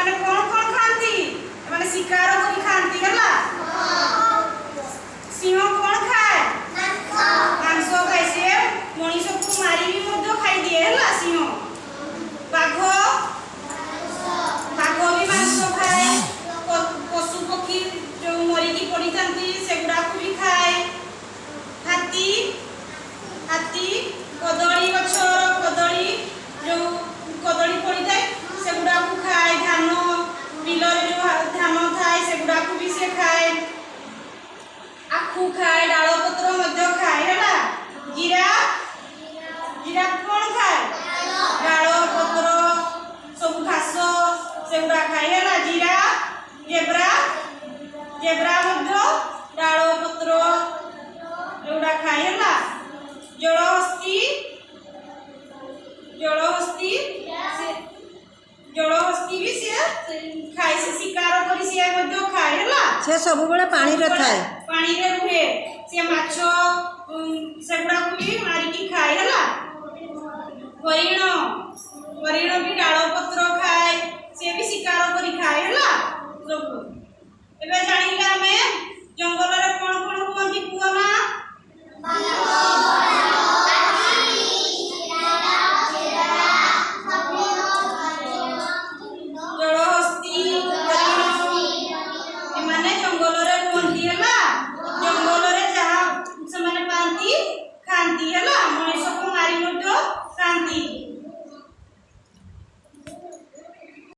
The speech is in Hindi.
एमाने कौन खाती एमाने शिकार करी खाती हला सिंह कौन खाए मांस खाए से मनीष को मारी भी मध्य खाई दिए हला सिंह बाघ भी मांस खाए पशु पक्षी जो मरिकी पड़ी थांती सेगुड़ा को भी खाए हाथी कदली गछर कदली जो कदली पड़ी थाए सेगुड़ा को खाए धान बिलरे जो धान थाए सेगुड़ा को भी से खाए आखु खाए डाल पत्र मध्य खाए हैला जिराफ कौन खाए डाल पत्र सब घास सेगुड़ा खाए हैला जिराफ जेब्रा मध्य डाल पत्र एगुड़ा खाए हैला जलहस्ती भी से खाए से शिकार करी से मध्य खाए हैला से सब बेले पानी रे थाए पानी रे रुहे से माछ सेगुड़ा को भी मारी की खाए हैला हरिण भी डाल पत्र खाए से भी शिकार करी खाए हैला सब एबे जानिला हमें जंगल रे कोन कोन कोन कुआ ना